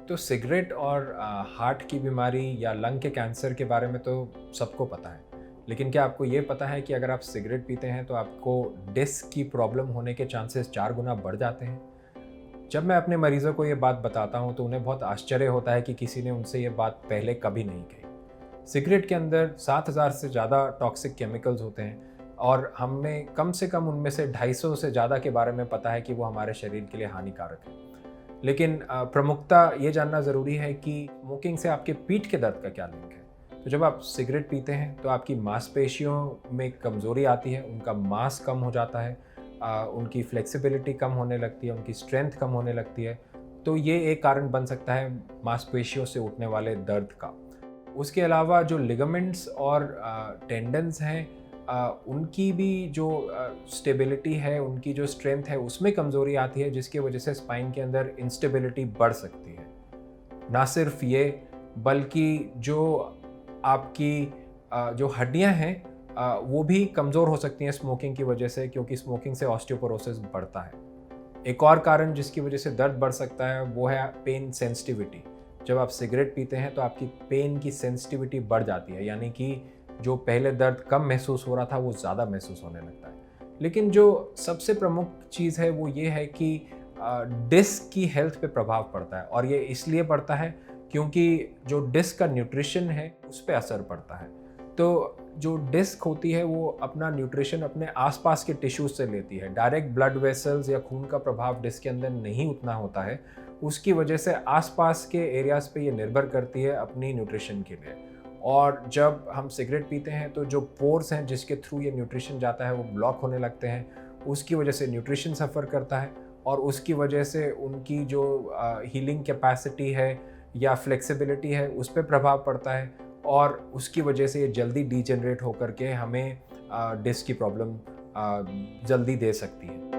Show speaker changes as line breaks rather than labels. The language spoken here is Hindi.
तो सिगरेट और हार्ट की बीमारी या लंग के कैंसर के बारे में तो सबको पता है। लेकिन क्या आपको ये पता है कि अगर आप सिगरेट पीते हैं तो आपको डिस्क की प्रॉब्लम होने के चांसेस 4 गुना बढ़ जाते हैं? जब मैं अपने मरीज़ों को ये बात बताता हूँ तो उन्हें बहुत आश्चर्य होता है कि किसी ने उनसे ये बात पहले कभी नहीं कही। सिगरेट के अंदर 7,000 से ज़्यादा टॉक्सिक केमिकल्स होते हैं और हमें कम से कम उनमें से 250 से ज़्यादा के बारे में पता है कि वो हमारे शरीर के लिए हानिकारक है। लेकिन प्रमुखता ये जानना ज़रूरी है कि स्मोकिंग से आपके पीठ के दर्द का क्या लिंक है। तो जब आप सिगरेट पीते हैं तो आपकी मांसपेशियों में कमज़ोरी आती है, उनका मास कम हो जाता है, उनकी फ्लेक्सिबिलिटी कम होने लगती है, उनकी स्ट्रेंथ कम होने लगती है। तो ये एक कारण बन सकता है मांसपेशियों से उठने वाले दर्द का। उसके अलावा जो लिगामेंट्स और टेंडन्स हैं, उनकी भी जो स्टेबिलिटी है, उनकी जो स्ट्रेंथ है, उसमें कमज़ोरी आती है, जिसकी वजह से स्पाइन के अंदर इंस्टेबिलिटी बढ़ सकती है। ना सिर्फ ये, बल्कि जो आपकी जो हड्डियां हैं, वो भी कमज़ोर हो सकती हैं स्मोकिंग की वजह से, क्योंकि स्मोकिंग से ऑस्टियोपोरोसिस बढ़ता है। एक और कारण जिसकी वजह से दर्द बढ़ सकता है वो है पेन सेंसिटिविटी। जब आप सिगरेट पीते हैं तो आपकी पेन की सेंसिटिविटी बढ़ जाती है, यानी कि जो पहले दर्द कम महसूस हो रहा था वो ज़्यादा महसूस होने लगता है। लेकिन जो सबसे प्रमुख चीज़ है वो ये है कि डिस्क की हेल्थ पे प्रभाव पड़ता है, और ये इसलिए पड़ता है क्योंकि जो डिस्क का न्यूट्रिशन है उस पर असर पड़ता है। तो जो डिस्क होती है वो अपना न्यूट्रिशन अपने आसपास के टिश्यूज से लेती है। डायरेक्ट ब्लड वेसल्स या खून का प्रभाव डिस्क के अंदर नहीं उतना होता है। उसकी वजह से आसपास के एरियाज पे ये निर्भर करती है अपनी न्यूट्रिशन के लिए। और जब हम सिगरेट पीते हैं तो जो पोर्स हैं जिसके थ्रू ये न्यूट्रिशन जाता है वो ब्लॉक होने लगते हैं। उसकी वजह से न्यूट्रिशन सफ़र करता है, और उसकी वजह से उनकी जो हीलिंग कैपेसिटी है या फ्लेक्सिबिलिटी है उस पर प्रभाव पड़ता है, और उसकी वजह से ये जल्दी डीजेनरेट होकर के हमें डिस्क की प्रॉब्लम जल्दी दे सकती है।